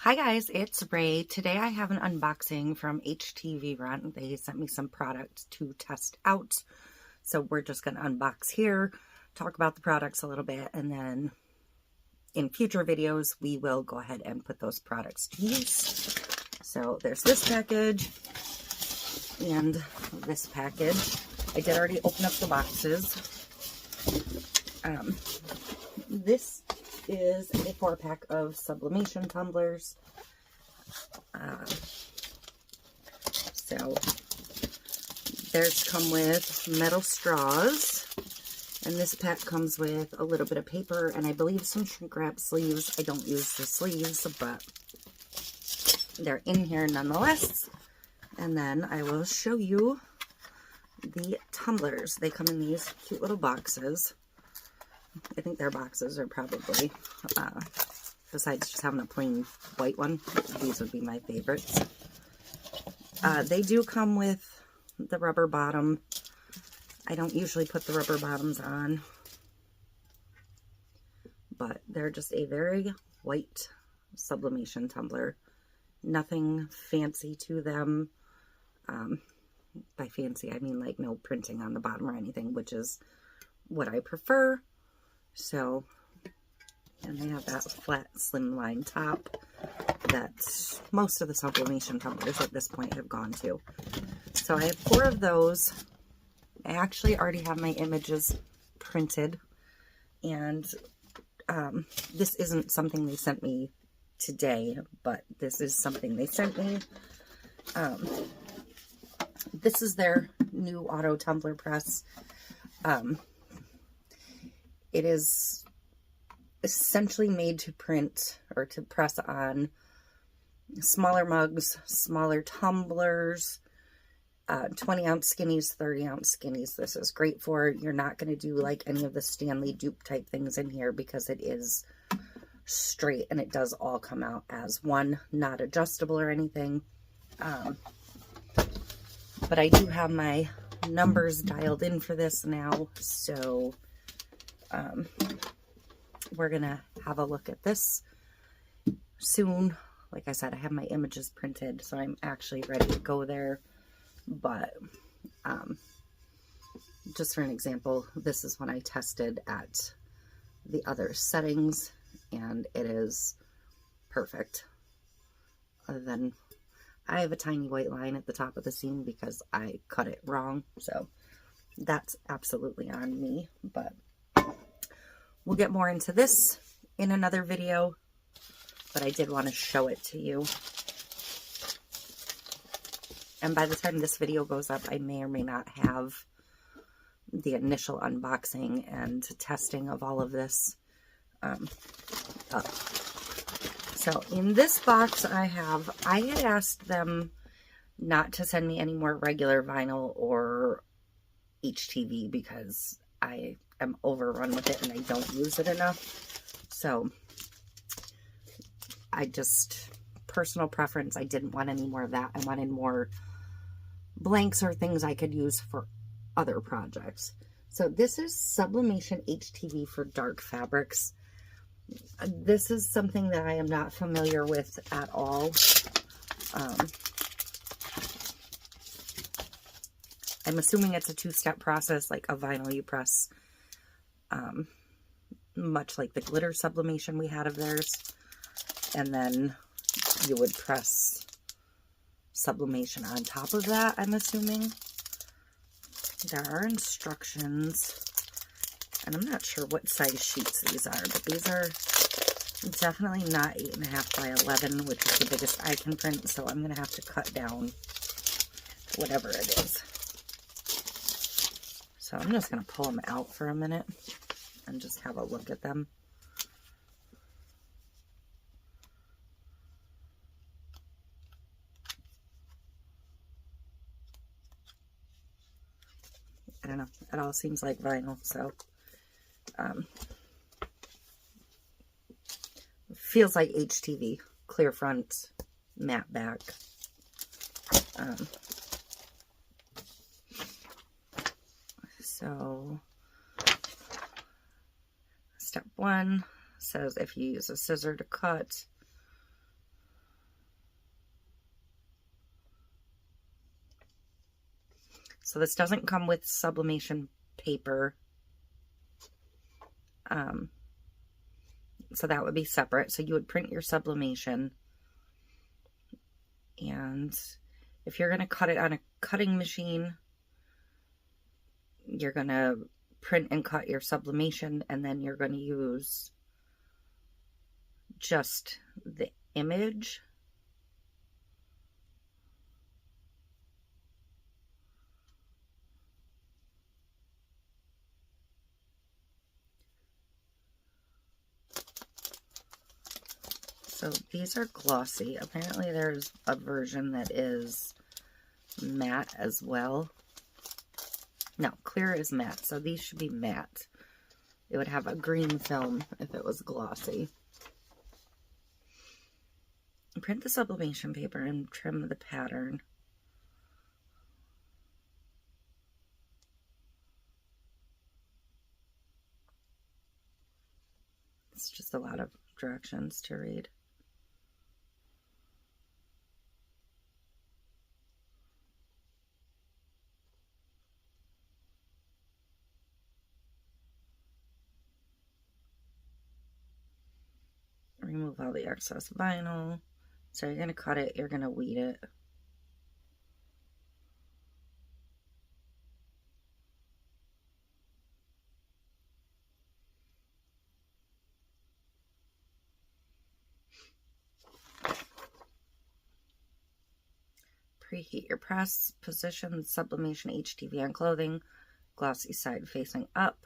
Hi guys, it's Ray. Today I have an unboxing from HTVRONT. They sent me some products to test out. So we're just going to unbox here, talk about the products a little bit, and then in future videos we will go ahead and put those products to use. So there's this package and this package. I did already open up the boxes. This is a 4-pack of sublimation tumblers. So theirs come with metal straws, and this pack comes with a little bit of paper and I believe some shrink wrap sleeves. I don't use the sleeves, but they're in here nonetheless. And then I will show you the tumblers. They come in these cute little boxes. I think their boxes are probably, besides just having a plain white one, these would be my favorites. They do come with the rubber bottom. I don't usually put the rubber bottoms on, but they're just a very white sublimation tumbler. Nothing fancy to them. By fancy, I mean like no printing on the bottom or anything, which is what I prefer. So, and they have that flat, slimline top that most of the sublimation tumblers at this point have gone to. So I have 4 of those. I actually already have my images printed, and this isn't something they sent me today, but this is something they sent me. This is their new auto tumbler press. It is essentially made to print or to press on smaller mugs, smaller tumblers, 20-ounce skinnies, 30-ounce skinnies. This is great for. You're not going to do like any of the Stanley dupe type things in here because it is straight and it does all come out as one, not adjustable or anything. But I do have my numbers dialed in for this now, so we're gonna have a look at this soon. Like I said, I have my images printed, so I'm actually ready to go there. But just for an example, this is when I tested at the other settings, and it is perfect. Other than I have a tiny white line at the top of the seam because I cut it wrong, so that's absolutely on me. But we'll get more into this in another video, but I did want to show it to you. And by the time this video goes up, I may or may not have the initial unboxing and testing of all of this up. So in this box I had asked them not to send me any more regular vinyl or HTV because I am overrun with it and I don't use it enough. So I just, personal preference, I didn't want any more of that. I wanted more blanks or things I could use for other projects. So this is Sublimation HTV for dark fabrics. This is something that I am not familiar with at all. I'm assuming it's a 2-step process, like a vinyl you press, much like the glitter sublimation we had of theirs, and then you would press sublimation on top of that, I'm assuming. There are instructions, and I'm not sure what size sheets these are, but these are definitely not 8.5 by 11, which is the biggest I can print, so I'm going to have to cut down whatever it is. So I'm just going to pull them out for a minute and just have a look at them. I don't know, it all seems like vinyl, so feels like HTV, clear front, matte back. So step 1 says if you use a scissor to cut, So this doesn't come with sublimation paper. So that would be separate. So you would print your sublimation. And if you're going to cut it on a cutting machine, you're going to print and cut your sublimation, and then you're going to use just the image. So these are glossy. Apparently there's a version that is matte as well. No, clear is matte. So these should be matte. It would have a green film if it was glossy. Print the sublimation paper and trim the pattern. It's just a lot of directions to read. Remove all the excess vinyl. So you're going to cut it, you're going to weed it. Preheat your press. Position sublimation HTV on clothing. Glossy side facing up.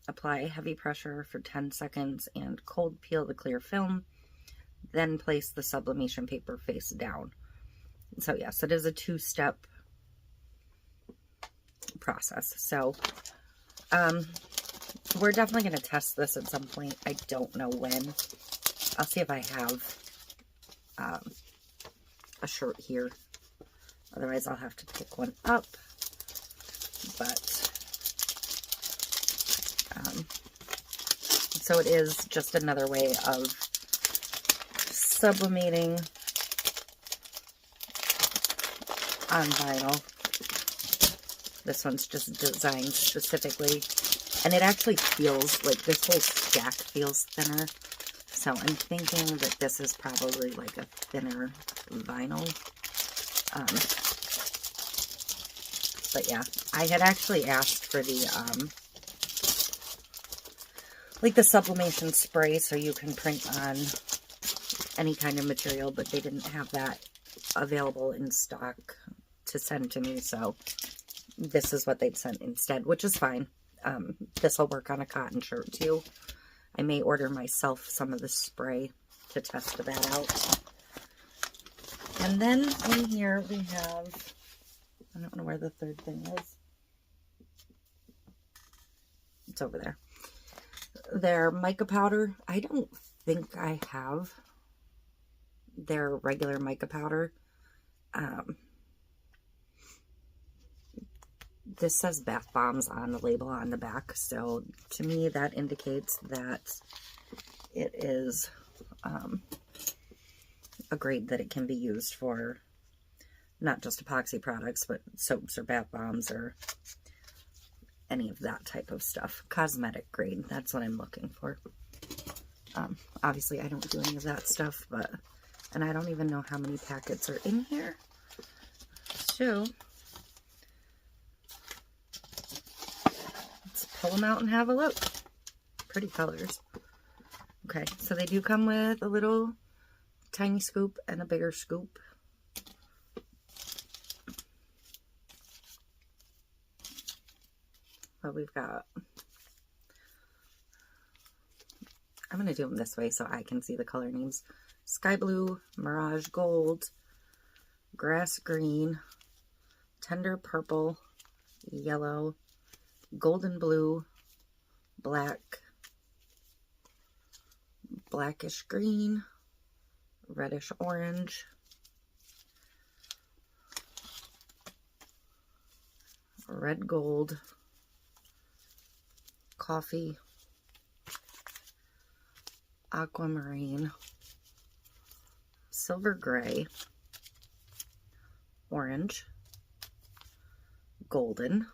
Apply heavy pressure for 10 seconds and cold peel the clear film. Then place the sublimation paper face down. So yes, it is a two-step process. So we're definitely going to test this at some point. I don't know when. I'll see if I have a shirt here. Otherwise, I'll have to pick one up. But so it is just another way of sublimating on vinyl. This one's just designed specifically, and it actually feels like this whole stack feels thinner. So I'm thinking that this is probably like a thinner vinyl. But yeah, I had actually asked for the like the sublimation spray so you can print on any kind of material, but they didn't have that available in stock to send to me, so this is what they'd sent instead, which is fine. This will work on a cotton shirt too. I may order myself some of the spray to test that out. And then in here we have, I don't know where the third thing is. It's over there. Their mica powder. I don't think I have their regular mica powder. This says bath bombs on the label on the back, so to me that indicates that it is a grade that it can be used for not just epoxy products, but soaps or bath bombs or any of that type of stuff. Cosmetic grade, that's what I'm looking for. Obviously I don't do any of that stuff, but, and I don't even know how many packets are in here. So let's pull them out and have a look. Pretty colors. Okay, so they do come with a little tiny scoop and a bigger scoop. But we've got, I'm going to do them this way so I can see the color names. Sky blue, mirage gold, grass green, tender purple, yellow, golden blue, black, blackish green, reddish orange, red gold, coffee, aquamarine, silver gray, orange, golden,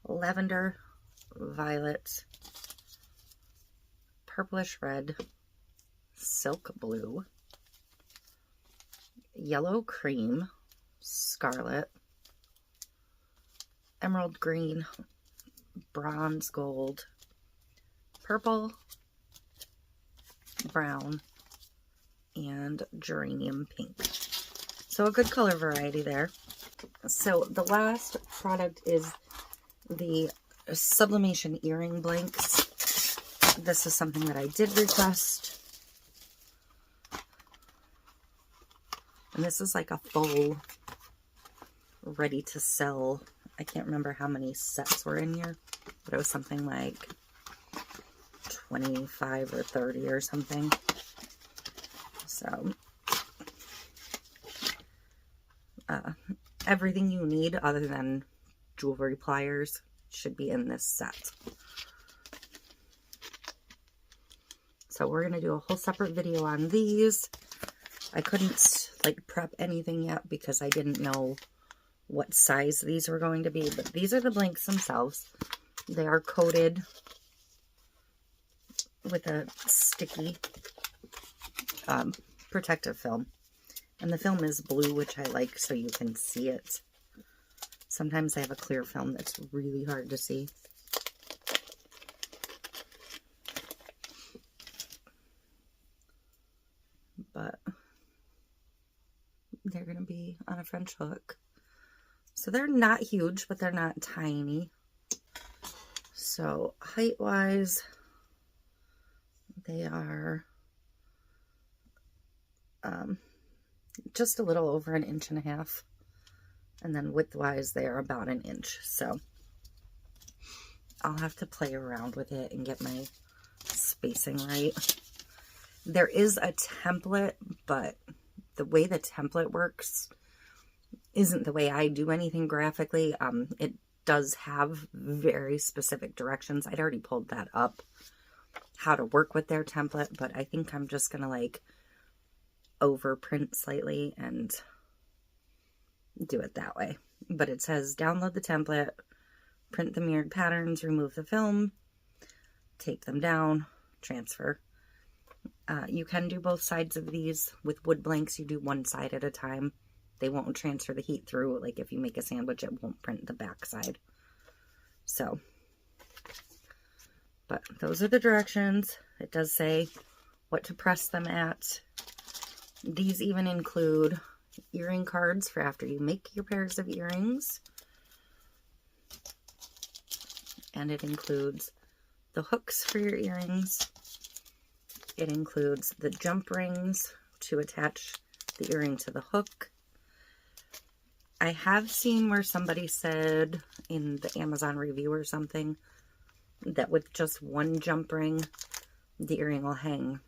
lavender, violet, purplish red, silk blue, yellow cream, scarlet, emerald green, bronze gold, purple, brown, and geranium pink. So a good color variety there. So the last product is the sublimation earring blanks. This is something that I did request. And this is like a full, ready to sell. I can't remember how many sets were in here, but it was something like 25 or 30 or something. So, everything you need other than jewelry pliers should be in this set. So we're going to do a whole separate video on these. I couldn't like prep anything yet because I didn't know what size these were going to be, but these are the blanks themselves. They are coated with a sticky protective film, and the film is blue, which I like so you can see it. Sometimes I have a clear film that's really hard to see. But they're going to be on a French hook. So they're not huge, but they're not tiny. So height-wise, they are just a little over 1.5 inches. And then width-wise, they are about 1 inch. So I'll have to play around with it and get my spacing right. There is a template, but the way the template works isn't the way I do anything graphically. It does have very specific directions. I'd already pulled that up, how to work with their template, but I think I'm just going to like overprint slightly and do it that way. But it says download the template, print the mirrored patterns, remove the film, tape them down, transfer. You can do both sides of these. With wood blanks, you do one side at a time. They won't transfer the heat through. Like if you make a sandwich, it won't print the back side. So, but those are the directions. It does say what to press them at. These even include earring cards for after you make your pairs of earrings. And it includes the hooks for your earrings. It includes the jump rings to attach the earring to the hook. I have seen where somebody said in the Amazon review or something that with just one jump ring, the earring will hang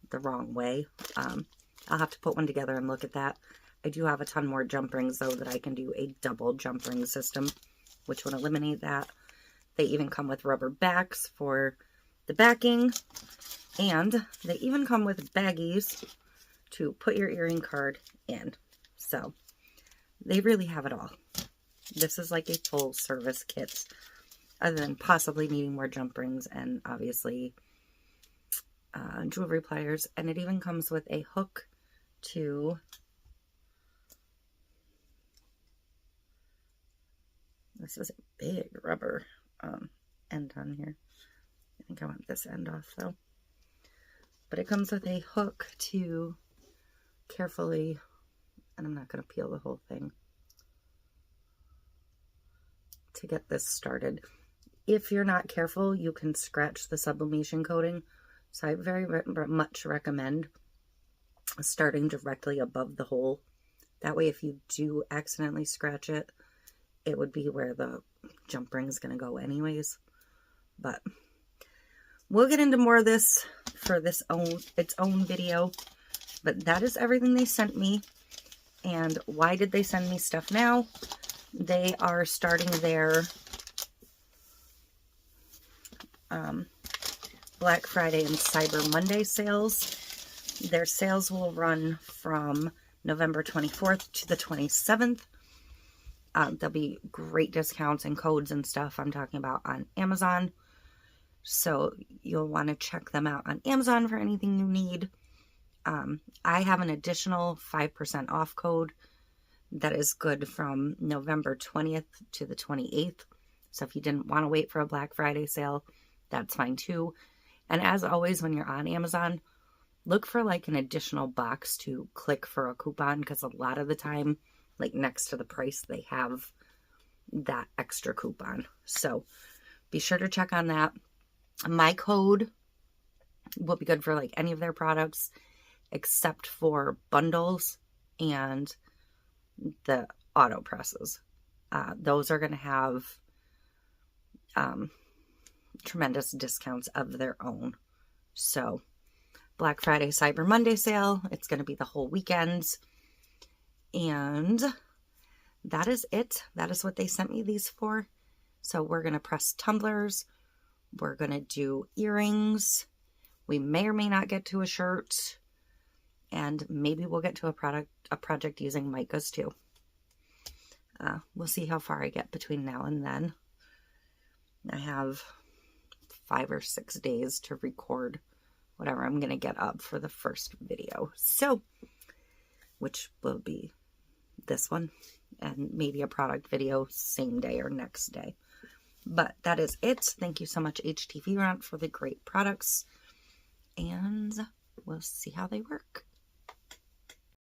the wrong way. I'll have to put one together and look at that. I do have a ton more jump rings, though, that I can do a double jump ring system, which would eliminate that. They even come with rubber backs for the backing, and they even come with baggies to put your earring card in. So they really have it all. This is like a full service kit, other than possibly needing more jump rings and obviously jewelry pliers. And it even comes with a hook to this is a big rubber end on here. I think I want this end off though. But it comes with a hook to carefully, and I'm not going to peel the whole thing, to get this started. If you're not careful, you can scratch the sublimation coating. So I very much recommend starting directly above the hole. That way, if you do accidentally scratch it, it would be where the jump ring is going to go anyways. But we'll get into more of this for its own video. But that is everything they sent me. And why did they send me stuff now? They are starting their Black Friday and Cyber Monday sales. Their sales will run from November 24th to the 27th. There'll be great discounts and codes and stuff I'm talking about on Amazon. So you'll want to check them out on Amazon for anything you need. I have an additional 5% off code that is good from November 20th to the 28th. So if you didn't want to wait for a Black Friday sale, that's fine too. And as always, when you're on Amazon, look for like an additional box to click for a coupon, because a lot of the time, like next to the price, they have that extra coupon. So be sure to check on that. My code will be good for like any of their products except for bundles and the auto presses. Those are going to have tremendous discounts of their own. So Black Friday, Cyber Monday sale, it's going to be the whole weekend. And that is it. That is what they sent me these for. So we're going to press tumblers. We're going to do earrings. We may or may not get to a shirt. And maybe we'll get to a project using micas too. We'll see how far I get between now and then. I have 5 or 6 days to record whatever I'm going to get up for the first video. So, which will be this one, and maybe a product video same day or next day. But that is it. Thank you so much, HTVRONT, for the great products. And we'll see how they work.